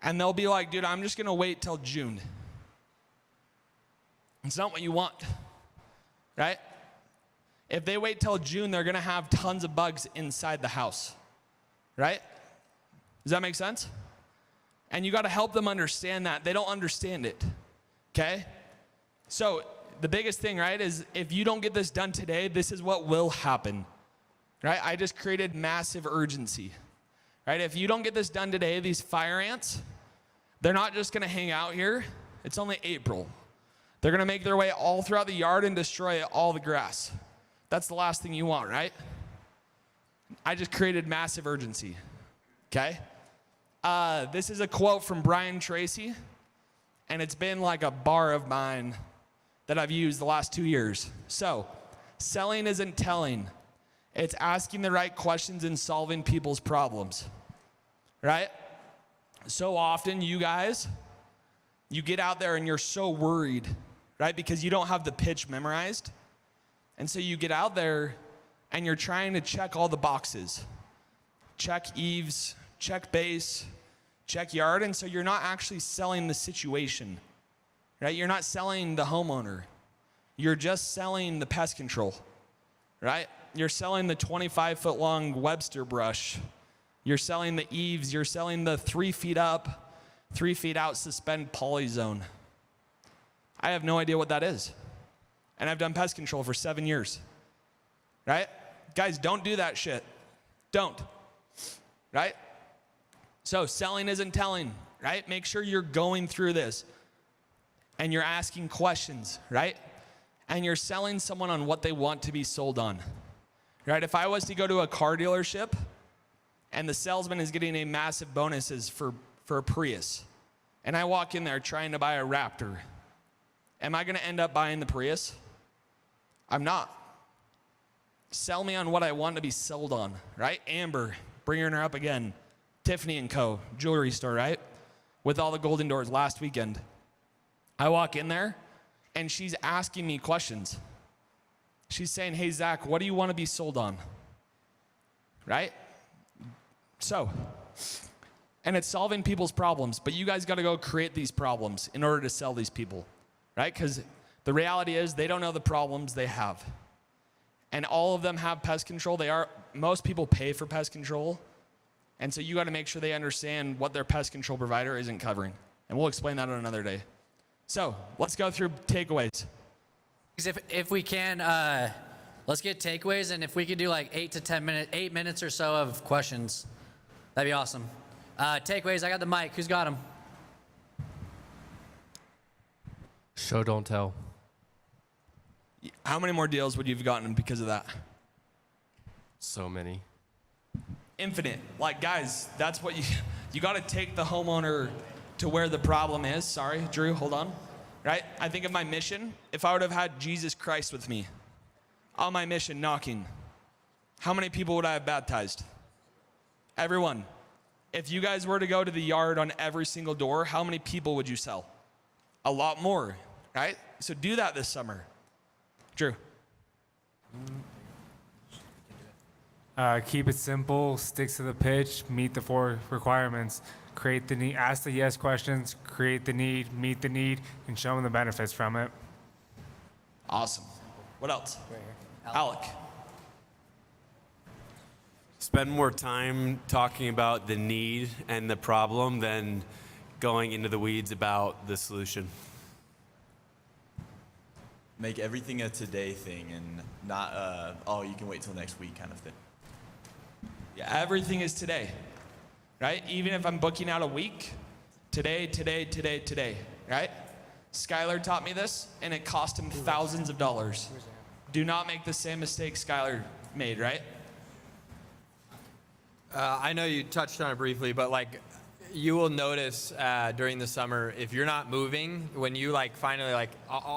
and they'll be like, dude, I'm just gonna wait till June. It's not what you want, right? If they wait till June, they're gonna have tons of bugs inside the house, right? Does that make sense? And you got to help them understand that. They don't understand it, okay? So the biggest thing, right, is if you don't get this done today, this is what will happen, right? I just created massive urgency, right? If you don't get this done today, these fire ants, they're not just going to hang out here. It's only April. They're going to make their way all throughout the yard and destroy all the grass. That's the last thing you want, right? I just created massive urgency, okay? This is a quote from Brian Tracy, and it's been like a bar of mine that I've used the last 2 years. So, selling isn't telling. It's asking the right questions and solving people's problems, right? So often, you guys, you get out there and you're so worried, right? Because you don't have the pitch memorized. And so you get out there and you're trying to check all the boxes. Check eaves, check base, check yard. And so you're not actually selling the situation, right? You're not selling the homeowner. You're just selling the pest control, right? You're selling the 25-foot long Webster brush. You're selling the eaves. You're selling the 3 feet up, 3 feet out suspend poly zone. I have no idea what that is. And I've done pest control for 7 years, right? Guys, don't do that shit. Don't, right? So selling isn't telling, right? Make sure you're going through this and you're asking questions, right? And you're selling someone on what they want to be sold on, right? If I was to go to a car dealership and the salesman is getting a massive bonuses for a Prius, and I walk in there trying to buy a Raptor, am I gonna end up buying the Prius? I'm not. Sell me on what I want to be sold on, right? Amber, bringing her up again. Tiffany & Co., jewelry store, right? With all the golden doors last weekend. I walk in there, and she's asking me questions. She's saying, hey, Zach, what do you want to be sold on? Right? So, and it's solving people's problems, but you guys got to go create these problems in order to sell these people, right? Because the reality is they don't know the problems they have. And all of them have pest control. Most people pay for pest control. And so you got to make sure they understand what their pest control provider isn't covering. And we'll explain that on another day. So let's go through takeaways. If we can, let's get takeaways, and if we could do like 8 minutes or so of questions, that'd be awesome. Takeaways, I got the mic. Who's got them? Show, don't tell. How many more deals would you have gotten because of that? So many. Infinite. Like, guys, that's what you got to take the homeowner to where the problem is. Sorry, Drew, hold on. Right? I think of my mission. If I would have had Jesus Christ with me on my mission knocking, how many people would I have baptized? Everyone. If you guys were to go to the yard on every single door, how many people would you sell? A lot more, right? So do that this summer. Drew. Keep it simple, stick to the pitch, meet the 4 requirements. Create the need, ask the yes questions, create the need, meet the need, and show them the benefits from it. Awesome. What else? Alec. Spend more time talking about the need and the problem than going into the weeds about the solution. Make everything a today thing and not oh, you can wait till next week kind of thing. Yeah, everything is today, right? Even if I'm booking out a week, today, right? Skylar taught me this, and it cost him thousands of dollars. Do not make the same mistake Skylar made, right? I know you touched on it briefly, but like you will notice during the summer, if you're not moving, when you like finally like,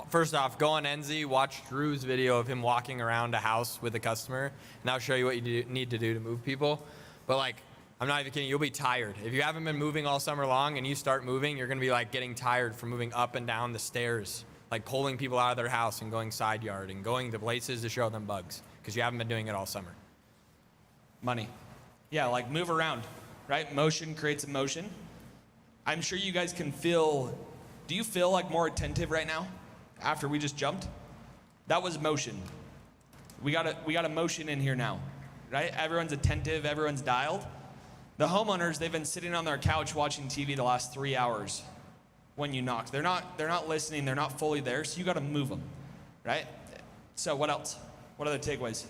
first off, go on NZ, watch Drew's video of him walking around a house with a customer, and that'll show you what you need to do to move people. But like, I'm not even kidding, you'll be tired. If you haven't been moving all summer long and you start moving, you're gonna be like getting tired from moving up and down the stairs, like pulling people out of their house and going side yard and going to places to show them bugs, because you haven't been doing it all summer. Money. Yeah, like move around, right? Motion creates emotion. I'm sure you guys can feel, do you feel like more attentive right now after we just jumped? That was motion. We got a motion in here now, right? Everyone's attentive, everyone's dialed. The homeowners, they've been sitting on their couch watching TV the last 3 hours when you knocked. They're not listening, they're not fully there, so you gotta move them, right? So what else? What other takeaways?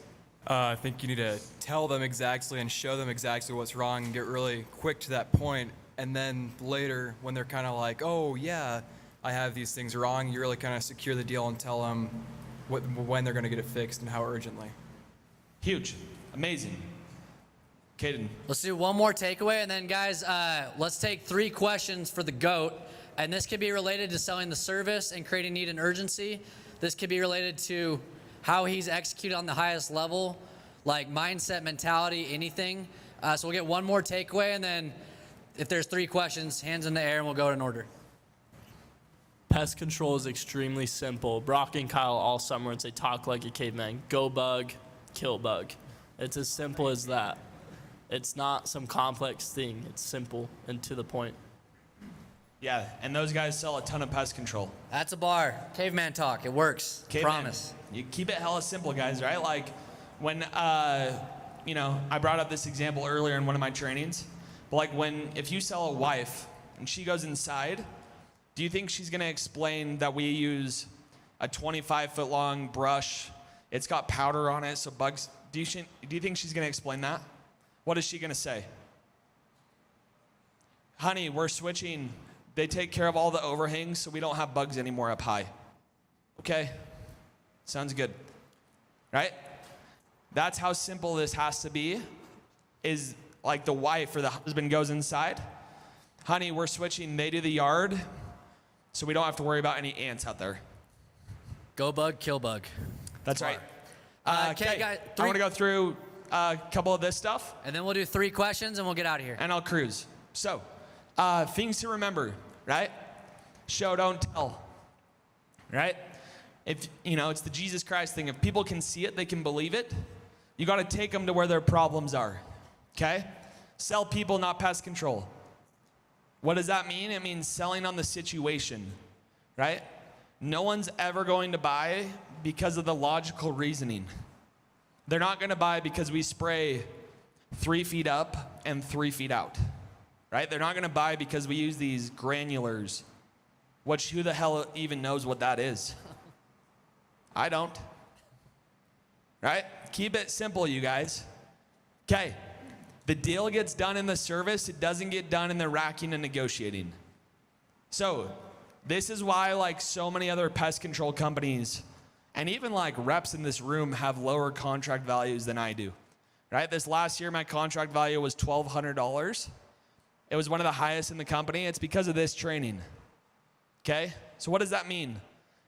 I think you need to tell them exactly and show them exactly what's wrong and get really quick to that point. And then later, when they're kind of like, oh, yeah, I have these things wrong, you really kind of secure the deal and tell them when they're going to get it fixed and how urgently. Huge. Amazing. Caden. Let's do one more takeaway, and then, guys, let's take 3 questions for the GOAT. And this could be related to selling the service and creating need and urgency. This could be related to how he's executed on the highest level, like mindset, mentality, anything. So we'll get one more takeaway, and then if there's 3 questions, hands in the air, and we'll go in order. Pest control is extremely simple. Brock and Kyle all summer would say, talk like a caveman. Go bug, kill bug. It's as simple as that. It's not some complex thing. It's simple and to the point. Yeah, and those guys sell a ton of pest control. That's a bar. Caveman talk. It works. Caveman. Promise. You keep it hella simple, guys, right? Like when, I brought up this example earlier in one of my trainings, but like if you sell a wife and she goes inside, do you think she's gonna explain that we use a 25-foot long brush? It's got powder on it, so bugs, do you think she's gonna explain that? What is she gonna say? Honey, we're switching. They take care of all the overhangs so we don't have bugs anymore up high. Okay, sounds good, right? That's how simple this has to be, is like the wife or the husband goes inside. Honey, we're switching, they do the yard, so we don't have to worry about any ants out there. Go bug, kill bug. That's right. Okay, guys. I want to go through a couple of this stuff. And then we'll do 3 questions and we'll get out of here. And I'll cruise. So, things to remember, right? Show, don't tell, right? If, it's the Jesus Christ thing. If people can see it, they can believe it. You got to take them to where their problems are, okay? Sell people, not pest control. What does that mean? It means selling on the situation, right? No one's ever going to buy because of the logical reasoning. They're not going to buy because we spray 3 feet up and 3 feet out, right? They're not going to buy because we use these granulars, which who the hell even knows what that is? I don't, right? Keep it simple, you guys. Okay, the deal gets done in the service. It doesn't get done in the racking and negotiating. So this is why like so many other pest control companies and even like reps in this room have lower contract values than I do, right? This last year, my contract value was $1,200. It was one of the highest in the company. It's because of this training, okay? So what does that mean?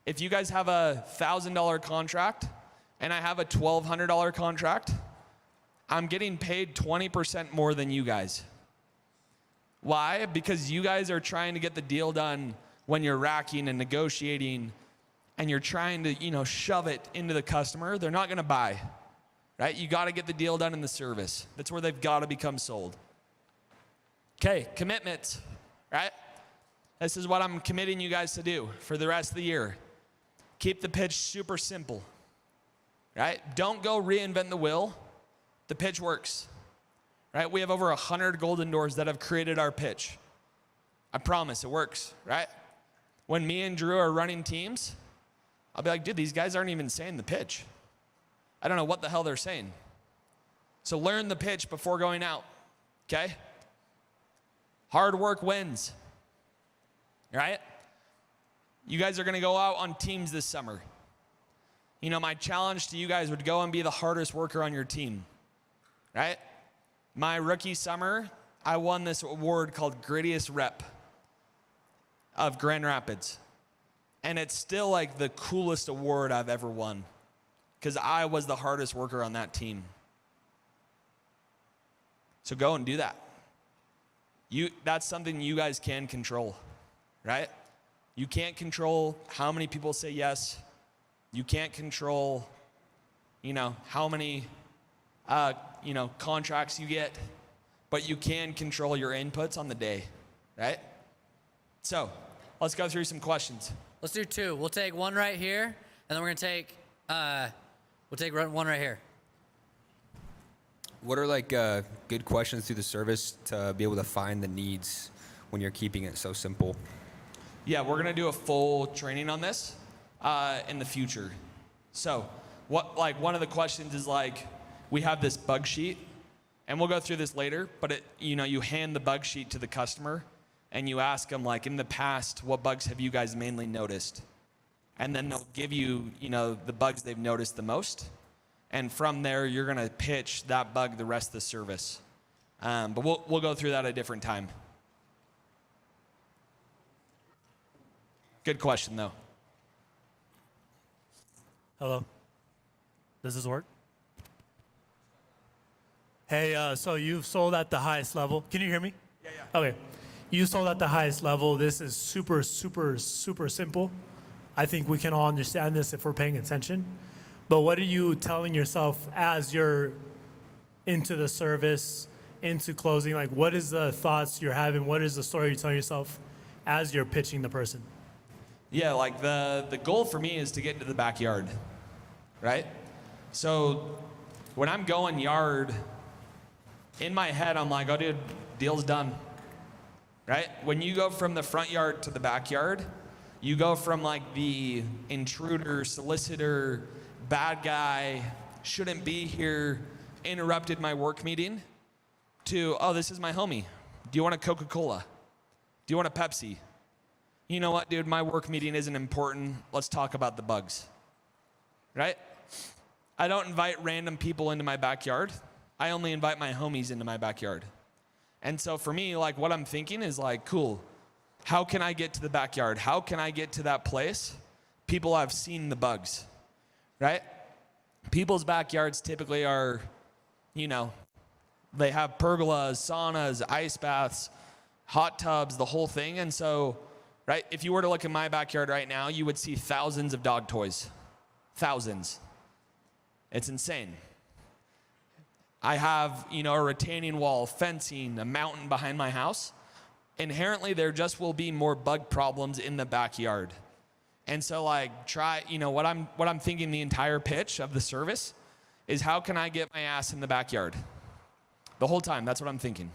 If you guys have a $1,000 contract and I have a $1,200 contract, I'm getting paid 20% more than you guys. Why? Because you guys are trying to get the deal done when you're racking and negotiating and you're trying to, shove it into the customer. They're not gonna buy, right? You gotta get the deal done in the service. That's where they've gotta become sold. Okay, commitments, right? This is what I'm committing you guys to do for the rest of the year. Keep the pitch super simple, right? Don't go reinvent the wheel. The pitch works, right? We have over 100 golden doors that have created our pitch. I promise it works, right? When me and Drew are running teams, I'll be like, dude, these guys aren't even saying the pitch. I don't know what the hell they're saying. So learn the pitch before going out, okay? Hard work wins, right? You guys are gonna go out on teams this summer. My challenge to you guys would go and be the hardest worker on your team, right? My rookie summer, I won this award called Grittiest Rep of Grand Rapids. And it's still like the coolest award I've ever won because I was the hardest worker on that team. So go and do that. That's something you guys can control, right? You can't control how many people say yes. You can't control, how many, contracts you get, but you can control your inputs on the day, right? So let's go through some questions. Let's do 2. We'll take one right here, and then we're gonna take, one right here. What are good questions through the service to be able to find the needs when you're keeping it so simple? Yeah, we're gonna do a full training on this in the future. So one of the questions is we have this bug sheet, and we'll go through this later, but you hand the bug sheet to the customer and you ask them in the past, what bugs have you guys mainly noticed? And then they'll give you, the bugs they've noticed the most. And from there, you're gonna pitch that bug the rest of the service. But we'll go through that at a different time. Good question though. Hello. Does this work? Hey, so you've sold at the highest level. Can you hear me? Yeah. Okay. You sold at the highest level. This is super, super, super simple. I think we can all understand this if we're paying attention. But what are you telling yourself as you're into the service, into closing? Like, what is the thoughts you're having? What is the story you're telling yourself as you're pitching the person? Yeah, like the goal for me is to get into the backyard, right? So when I'm going yard, in my head, I'm like, oh, dude, deal's done, right? When you go from the front yard to the backyard, you go from like the intruder, solicitor, bad guy, shouldn't be here, interrupted my work meeting, to, oh, this is my homie. Do you want a Coca-Cola? Do you want a Pepsi? You know what, dude, my work meeting isn't important. Let's talk about the bugs, right? I don't invite random people into my backyard. I only invite my homies into my backyard. And so for me, like what I'm thinking is like, cool, how can I get to the backyard? How can I get to that place? People have seen the bugs, right? People's backyards typically are, you know, they have pergolas, saunas, ice baths, hot tubs, the whole thing. And so, right, if you were to look in my backyard right now, you would see thousands of dog toys. Thousands. It's insane. I have, you know, a retaining wall, fencing, a mountain behind my house. Inherently, there just will be more bug problems in the backyard. And so like try, you know, what I'm thinking the entire pitch of the service is how can I get my ass in the backyard? The whole time, that's what I'm thinking.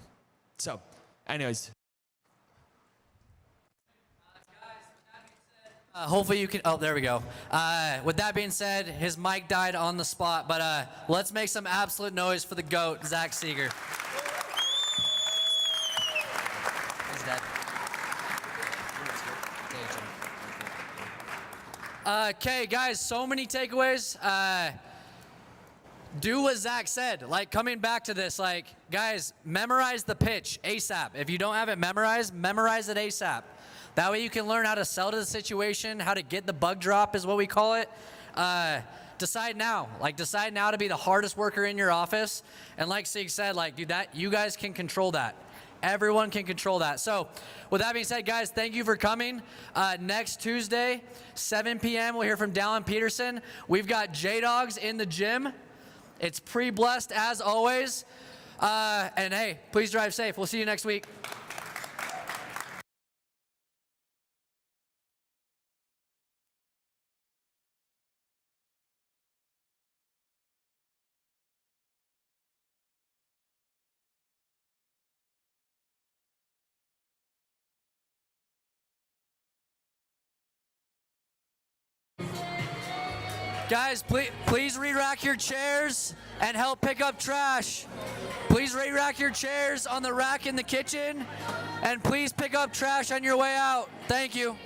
So, anyways. Hopefully you can, oh, there we go. With that being said, his mic died on the spot, but let's make some absolute noise for the GOAT, Zack Seager. He's dead. Okay, guys, so many takeaways. Do what Zack said. Like, coming back to this, like, guys, memorize the pitch ASAP. If you don't have it memorized, memorize it ASAP. That way you can learn how to sell to the situation, how to get the bug drop is what we call it. Decide now. Like, decide now to be the hardest worker in your office. And like Sig said, like, dude, that you guys can control that. Everyone can control that. So with that being said, guys, thank you for coming. Next Tuesday, 7 p.m., we'll hear from Dallin Peterson. We've got J-Dogs in the gym. It's pre-blessed as always. And hey, please drive safe. We'll see you next week. Guys, please re-rack your chairs and help pick up trash. Please re-rack your chairs on the rack in the kitchen, and please pick up trash on your way out. Thank you.